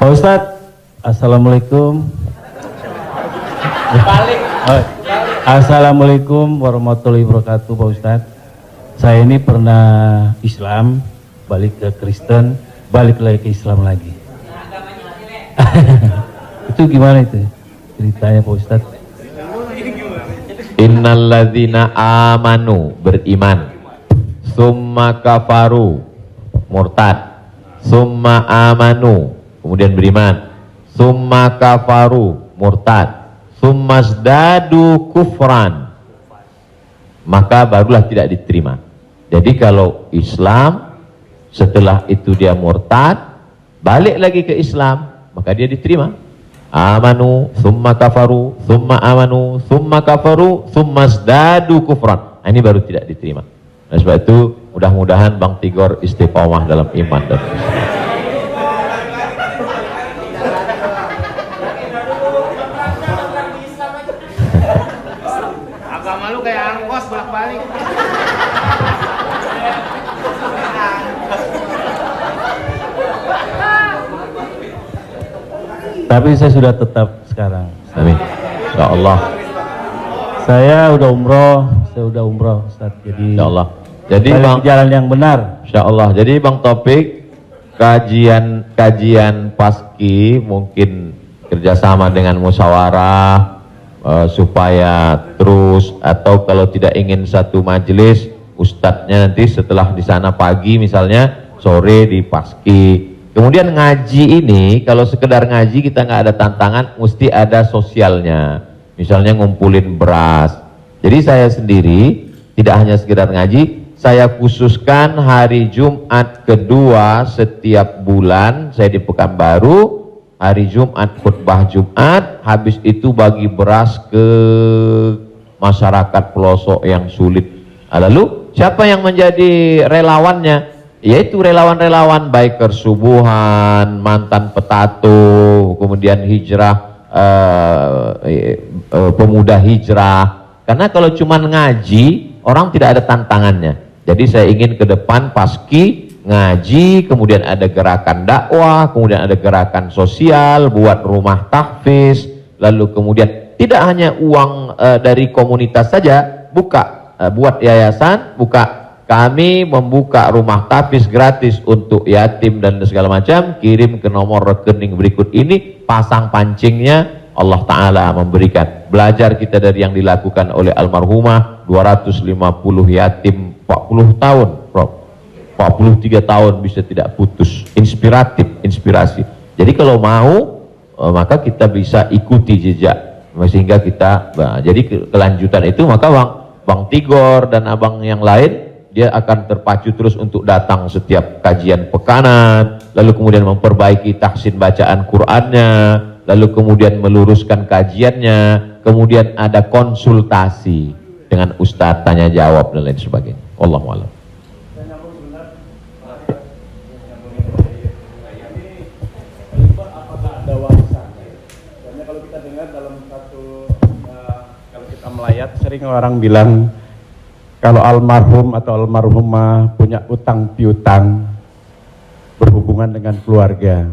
Pak Ustadz, Assalamualaikum. Assalamualaikum warahmatullahi wabarakatuh, Pak Ustadz. Saya ini pernah Islam, balik ke Kristen, balik lagi ke Islam lagi. Itu gimana itu ceritanya, Pak Ustadz? Innalladzina amanu, beriman, summa kafaru, murtad, summa amanu, kemudian beriman, summa kafaru, murtad, summa zdadu kufran, maka barulah tidak diterima. Jadi kalau Islam, setelah itu dia murtad, balik lagi ke Islam, maka dia diterima. Amanu, summa kafaru, summa amanu, summa kafaru, summa zdadu kufran. Nah, ini baru tidak diterima. Nah, sebab itu mudah-mudahan Bang Tigor istiqomah dalam iman dan agama lu kayak angkos bolak-balik. Tapi saya sudah tetap sekarang. amin. Insyaallah. Saya udah umroh, Ustaz. Jadi Insyaallah. Jadi balik Bang, ke jalan yang benar. insyaallah. Jadi Bang Topik, kajian paski mungkin kerjasama dengan musyawarah supaya terus, atau kalau tidak ingin satu majelis, ustadznya nanti setelah di sana pagi misalnya, sore di paski. Kemudian ngaji ini, kalau sekedar ngaji kita nggak ada tantangan, mesti ada sosialnya. Misalnya ngumpulin beras. Jadi saya sendiri tidak hanya sekedar ngaji, saya khususkan hari Jumat kedua setiap bulan, saya di Pekanbaru, hari Jumat khutbah Jumat, habis itu bagi beras ke masyarakat pelosok yang sulit. Lalu siapa yang menjadi relawannya? Yaitu relawan-relawan biker subuhan, mantan petato, kemudian hijrah, pemuda hijrah. Karena kalau cuma ngaji, orang tidak ada tantangannya. Jadi saya ingin ke depan paski ngaji, kemudian ada gerakan dakwah, kemudian ada gerakan sosial, buat rumah tahfiz, lalu kemudian tidak hanya uang dari komunitas saja, buat yayasan, kami membuka rumah tahfiz gratis untuk yatim dan segala macam, kirim ke nomor rekening berikut ini, pasang pancingnya, Allah Ta'ala memberikan. Belajar kita dari yang dilakukan oleh almarhumah, 250 yatim 40 tahun, Prof. 43 tahun bisa tidak putus. Inspiratif, inspirasi. Jadi kalau mau, maka kita bisa ikuti jejak, sehingga kita, jadi kelanjutan itu, maka Bang Tigor dan abang yang lain, dia akan terpacu terus untuk datang setiap kajian pekanan, lalu kemudian memperbaiki tahsin bacaan Qur'annya, lalu kemudian meluruskan kajiannya, kemudian ada konsultasi dengan ustadz, tanya jawab dan lain sebagainya. Wallahu a'lam. Apakah ada warisan? Karena kalau kita dengar dalam satu, kalau kita melayat, sering orang bilang kalau almarhum atau almarhumah punya utang piutang berhubungan dengan keluarga,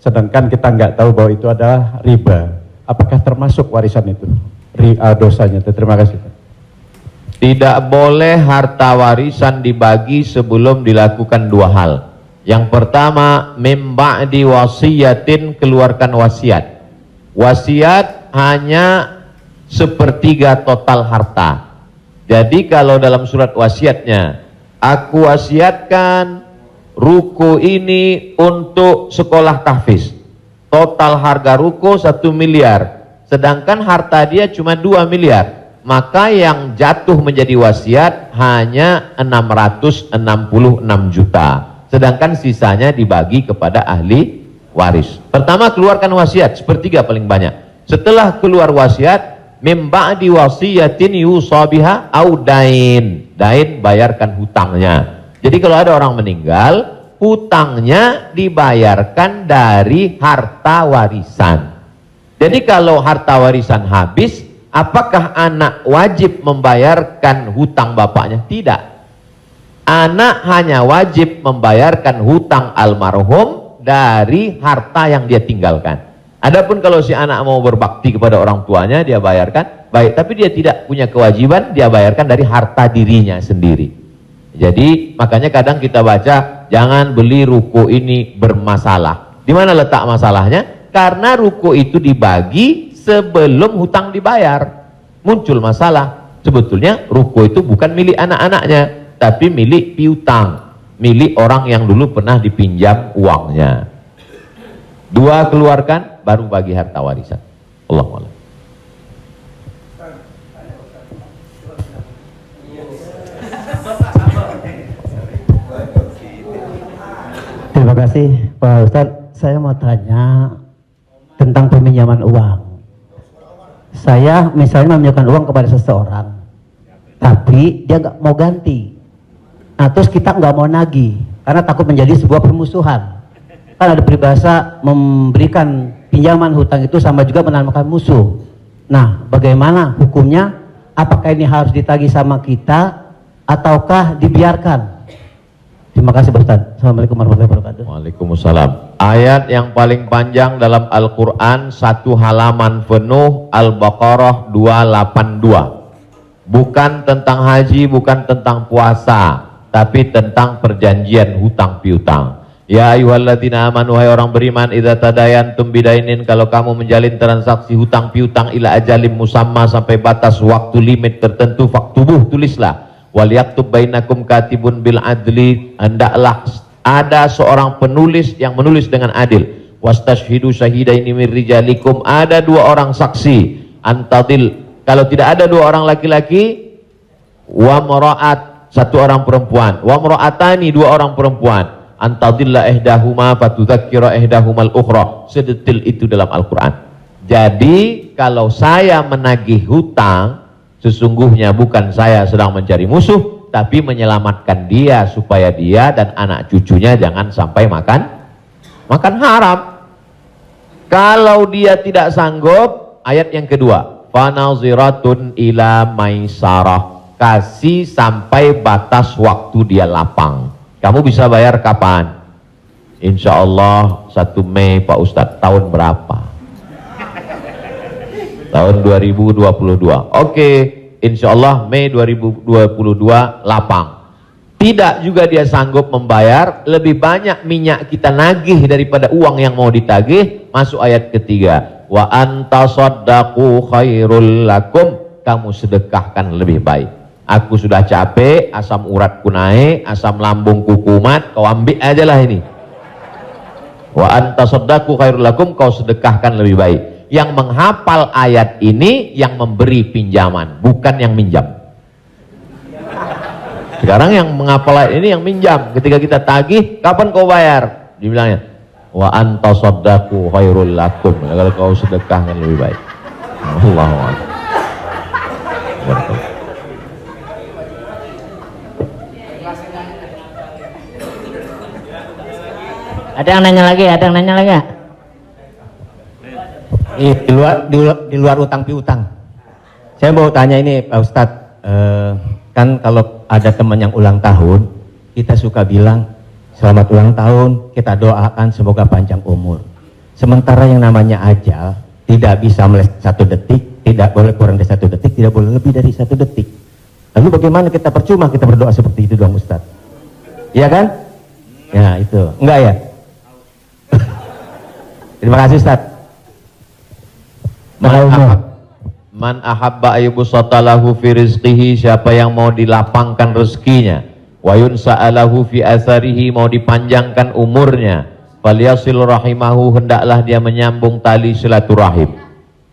sedangkan kita nggak tahu bahwa itu adalah riba, apakah termasuk warisan itu dosanya? Terima kasih. Tidak boleh harta warisan dibagi sebelum dilakukan dua hal. Yang pertama, mim ba'di wasiyatin, keluarkan wasiat. Wasiat hanya sepertiga total harta. Jadi kalau dalam surat wasiatnya, aku wasiatkan ruko ini untuk sekolah tahfiz, total harga ruko 1 miliar, sedangkan harta dia cuma 2 miliar, maka yang jatuh menjadi wasiat hanya 666 juta, sedangkan sisanya dibagi kepada ahli waris. Pertama, keluarkan wasiat, sepertiga paling banyak. Setelah keluar wasiat, mim ba'di wasiyatin yusabiha au dain. Dain, bayarkan hutangnya. Jadi kalau ada orang meninggal, hutangnya dibayarkan dari harta warisan. Jadi kalau harta warisan habis, apakah anak wajib membayarkan hutang bapaknya? Tidak. Anak hanya wajib membayarkan hutang almarhum dari harta yang dia tinggalkan. Adapun kalau si anak mau berbakti kepada orang tuanya, dia bayarkan, baik, tapi dia tidak punya kewajiban, dia bayarkan dari harta dirinya sendiri. Jadi makanya kadang kita baca, jangan beli ruko ini bermasalah. Di mana letak masalahnya? Karena ruko itu dibagi sebelum hutang dibayar. Muncul masalah. Sebetulnya ruko itu bukan milik anak-anaknya, tapi milik piutang, milik orang yang dulu pernah dipinjam uangnya. 2 keluarkan, baru bagi harta warisan. Allahu a'lam. Terima kasih Pak Ustadz. Saya mau tanya tentang peminjaman uang. Saya misalnya meminjamkan uang kepada seseorang, tapi dia nggak mau ganti. Nah, terus kita nggak mau nagih karena takut menjadi sebuah permusuhan. Kan ada peribahasa memberikan pinjaman hutang itu sama juga menanamkan musuh. Nah, bagaimana hukumnya? Apakah ini harus ditagih sama kita ataukah dibiarkan? Terima kasih Pak Ustadz. Assalamualaikum warahmatullahi wabarakatuh. Waalaikumsalam. Ayat yang paling panjang dalam Al-Quran, 1 halaman penuh, Al-Baqarah 282. Bukan tentang haji, bukan tentang puasa, tapi tentang perjanjian hutang piutang. Ya ayyuhalladzina amanu, hai orang beriman, idza tadayantum bidainin, kalau kamu menjalin transaksi hutang piutang ila ajalim musamma, sampai batas waktu limit tertentu, faktubuh, tulislah. Wal yaktub bainakum katibun bil adli, hendaklah ada seorang penulis yang menulis dengan adil. Wastashhidu syahidaini min rijalikum, ada 2 orang saksi. Antadil, kalau tidak ada 2 orang laki-laki, wa maraat, 1 orang perempuan, wa maraatani, 2 orang perempuan, antadilla ihdahuma fatudzakkira ihdahumal ukhra. Sedetil itu dalam Al-Qur'an. Jadi kalau saya menagih hutang, sesungguhnya bukan saya sedang mencari musuh, tapi menyelamatkan dia supaya dia dan anak cucunya jangan sampai makan haram. Kalau dia tidak sanggup, ayat yang kedua, fanaziratun ila maisarah, kasih sampai batas waktu dia lapang. Kamu bisa bayar kapan? Insya Allah 1 Mei Pak Ustadz. Tahun berapa? Tahun 2022. Oke, insya Allah Mei 2022 lapang. Tidak juga dia sanggup membayar, lebih banyak minyak kita nagih daripada uang yang mau ditagih. Masuk ayat ketiga, wa antasaddaqu khairul lakum, kamu sedekahkan lebih baik. Aku sudah capek, asam uratku naik, asam lambungku kumat, kau ambil aja lah ini. Wa antasaddaqu khairul lakum, kau sedekahkan lebih baik. Yang menghafal ayat ini yang memberi pinjaman, bukan yang minjam. Sekarang yang menghafal ayat ini yang minjam. Ketika kita tagih, kapan kau bayar? Dibilangnya, wa anta saddaku khairul lakum, kalau kau sedekahkan lebih baik. Allahu akbar. Ada yang nanya lagi? Ada yang nanya lagi ya? Di luar utang piutang. Saya mau tanya ini Pak Ustadz, kan kalau ada teman yang ulang tahun, kita suka bilang selamat ulang tahun, kita doakan semoga panjang umur. Sementara yang namanya ajal tidak bisa meleset 1 detik, tidak boleh kurang dari 1 detik, tidak boleh lebih dari 1 detik. Lalu bagaimana kita percuma kita berdoa seperti itu dong Ustadz? Iya kan? Ya itu, enggak ya? Terima kasih Ustadz. Man ahabba ayyubsatalahu fi rizqihi, siapa yang mau dilapangkan rezekinya, wa yunsa'alahu fi atharihi, mau dipanjangkan umurnya, falyasil rahimahu, hendaklah dia menyambung tali silaturahim.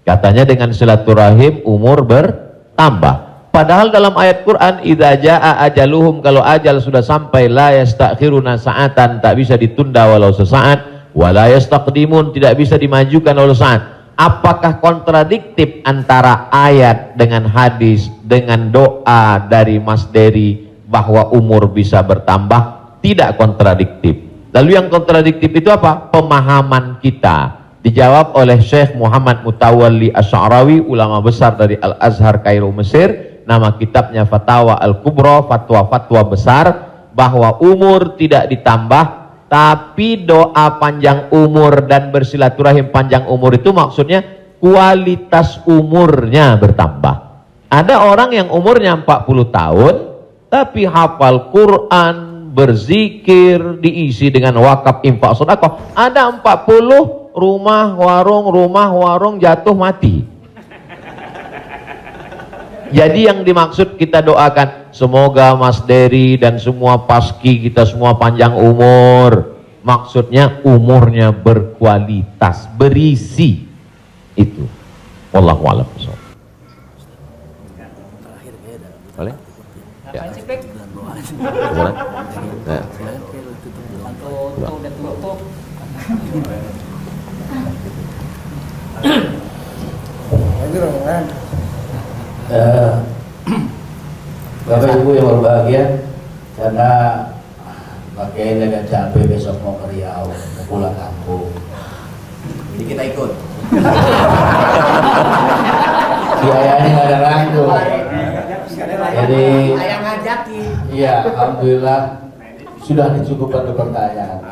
Katanya dengan silaturahim umur bertambah. Padahal dalam ayat Quran, idza jaa ajaluhum, kalau ajal sudah sampai, la yastakhiruna sa'atan, tak bisa ditunda walau sesaat, wa la yastaqdimun, tidak bisa dimajukan walau saat. Apakah kontradiktif antara ayat dengan hadis dengan doa dari Mas Dery bahwa umur bisa bertambah? Tidak kontradiktif. Lalu yang kontradiktif itu apa? Pemahaman kita. Dijawab oleh Syekh Muhammad Mutawalli Asy'arawi, ulama besar dari Al-Azhar Kairo Mesir. Nama kitabnya Fatawa Al-Kubra, fatwa-fatwa besar, bahwa umur tidak ditambah Tapi doa panjang umur dan bersilaturahim panjang umur itu maksudnya kualitas umurnya bertambah. Ada orang yang umurnya 40 tahun tapi hafal Quran, berzikir, diisi dengan wakaf, infak, sedekah. Ada 40 rumah warung jatuh mati. Jadi yang dimaksud kita doakan, semoga Mas Dery dan semua paski kita semua panjang umur. Maksudnya umurnya berkualitas, berisi. Itu. Wallahu a'lam. Boleh? Ya. Gimana? Nah. Bapak Ibu yang berbahagia, karena Pak Kiai agak capek besok mau ke Riau, mau pulang kampung, jadi kita ikut. Biayanya nggak ada lain tuh. Jadi, Ayang ngajakin. iya, alhamdulillah sudah dicukupkan untuk pertanyaan.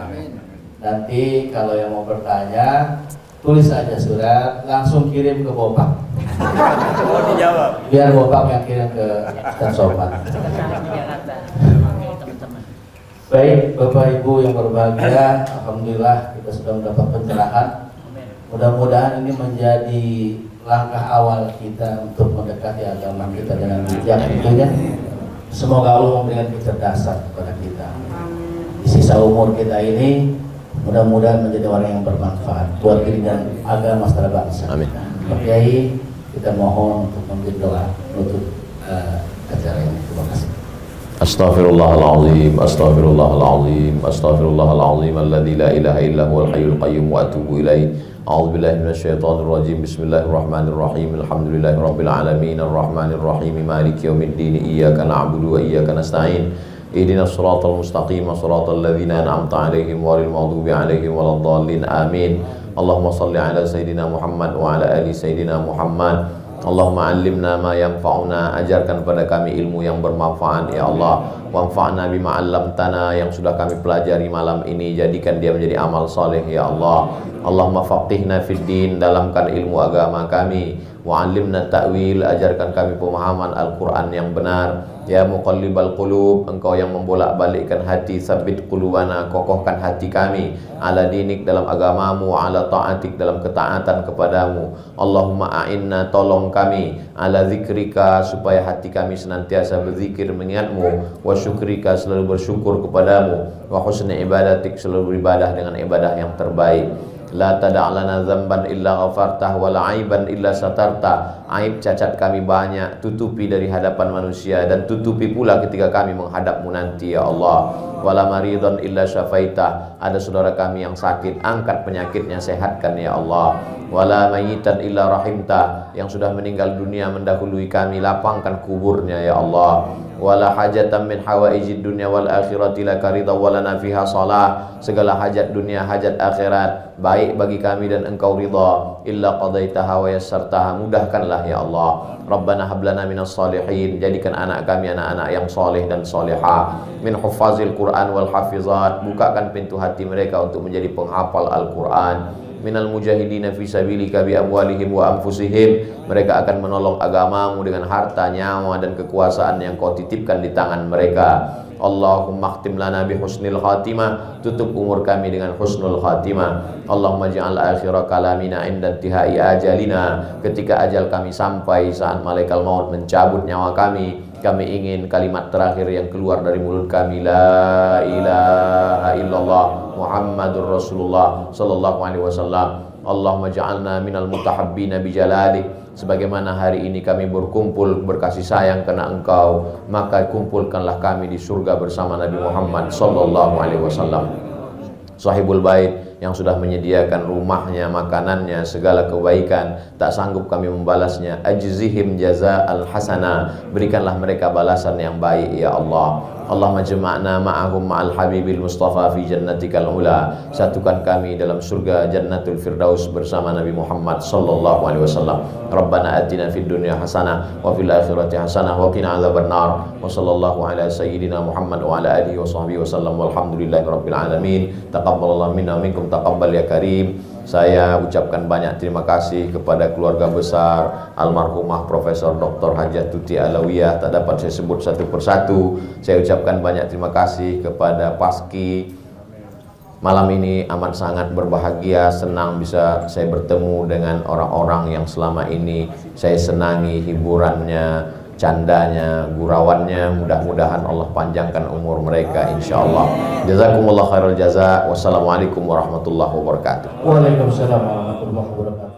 Nanti kalau yang mau bertanya, tulis aja surat, langsung kirim ke Bopak. Biar Bopak yang kirim ke Ustaz Somad. Baik, Bapak Ibu yang berbahagia, alhamdulillah kita sudah mendapat pencerahan. Mudah-mudahan ini menjadi langkah awal kita untuk mendekati agama kita dengan bijak tentunya. Semoga Allah memberikan kecerdasan kepada kita. Di sisa umur kita ini, mudah-mudahan menjadi orang yang bermanfaat buat diri dan agama secara bangsa. Amin. Pak Kiai, kita mohon untuk memberi doa untuk acara ini. Terima kasih. Astaghfirullahaladzim, astaghfirullahaladzim, astaghfirullahaladzim, alladzi la ilaha illa huwal hayyul qayyum wa atubu ilaih. A'udzubillahi minasyaitonir rajim. Bismillahirrahmanirrahim. Alhamdulillahirabbil alamin, arrahmanir rahim, maliki yaumiddin. Iyyaka na'budu wa iyyaka nasta'in. Ihdinas siratal mustaqim, siratal ladzina an'amta 'alaihim ghairil maghdubi 'alaihim waladdallin. Amin. Allahumma shalli ala sayidina Muhammad wa ala ali sayidina Muhammad. Allahumma 'allimna ma yanfa'una, ajarkan pada kami ilmu yang bermanfaat ya Allah. Wanfa'na bima 'allamtana, yang sudah kami pelajari malam ini jadikan dia menjadi amal saleh ya Allah. Allahumma faqihna fid din, dalamkan ilmu agama kami. Wa 'allimna ta'wil, ajarkan kami pemahaman Al-Qur'an yang benar. Ya muqallibal qulub, engkau yang membolak-balikkan hati, sabbit qulubana, kokohkan hati kami ala dinik, dalam agamamu, ala ta'atik, dalam ketaatan kepadamu. Allahumma a'inna, tolong kami ala zikrika, supaya hati kami senantiasa berzikir mengingatmu, wa syukrika, selalu bersyukur kepadamu, wa husni ibadatik, selalu beribadah dengan ibadah yang terbaik. La tada'lana zamban illa ghafartah, wala aiban illa satarta. Aib cacat kami banyak, tutupi dari hadapan manusia, dan tutupi pula ketika kami menghadapmu nanti ya Allah. Wala maridhan illa syafaitah, ada saudara kami yang sakit, angkat penyakitnya, sehatkan ya Allah. Wala mayitan illa rahimta, yang sudah meninggal dunia mendahului kami, lapangkan kuburnya ya Allah. Wala hajatan min hawaijid dunya wal akhirati laka ridha walana fiha salah, segala hajat dunia hajat akhirat baik bagi kami dan engkau ridha, illa qadaitaha wa yassartaha, mudahkanlah ya Allah. Rabbana hablana minas salihin, jadikan anak kami anak-anak yang soleh dan solehah, min hufazil Quran wal hafizat, bukakan pintu hati mereka untuk menjadi penghafal Al-Quran. Minal mujahidina fi sabilika bi amwalihim wa anfusihim, mereka akan menolong agamamu dengan harta, nyawa dan kekuasaan yang kau titipkan di tangan mereka. Allahumma khtim lana bi husnil khatimah, tutup umur kami dengan husnul khatimah. Allahumma ja'al akhira kalamina inda intihai ajalina, ketika ajal kami sampai, saat malaikat maut mencabut nyawa kami ingin kalimat terakhir yang keluar dari mulut kami, la ilaha illallah Muhammadur Rasulullah sallallahu alaihi wasallam. Allahumma ja'alna minal mutahabbina bijalalik, sebagaimana hari ini kami berkumpul berkasih sayang karena engkau, maka kumpulkanlah kami di surga bersama Nabi Muhammad sallallahu alaihi wasallam. Sahibul bait yang sudah menyediakan rumahnya, makanannya, segala kebaikan, tak sanggup kami membalasnya. Ajzihim jaza'al hasanah, berikanlah mereka balasan yang baik ya Allah. Allahumma jama'na ma'ahum ma'al habibil mustafa fi jannatikal ula, satukan kami dalam surga jannatul firdaus bersama Nabi Muhammad sallallahu alaihi wasallam. Rabbana atina fid dunya hasanah wa fil akhirati hasanah wa qina adzabannar. Wa sallallahu ala sayyidina Muhammad wa ala alihi wa sahbihi wasallam walhamdulillahi rabbil alamin. Taqabbalallahu minna minkum taqabbal ya karim. Saya ucapkan banyak terima kasih kepada keluarga besar almarhumah Profesor Dr. Hajah Tuti Alawiyah, tak dapat saya sebut satu persatu. Saya ucapkan banyak terima kasih kepada Paski. Malam ini amat sangat berbahagia, senang bisa saya bertemu dengan orang-orang yang selama ini saya senangi hiburannya, candanya, gurauannya. Mudah-mudahan Allah panjangkan umur mereka insyaallah. Jazakumullah khairal jaza. Wassalamualaikum warahmatullahi wabarakatuh. Waalaikumsalam warahmatullahi wabarakatuh.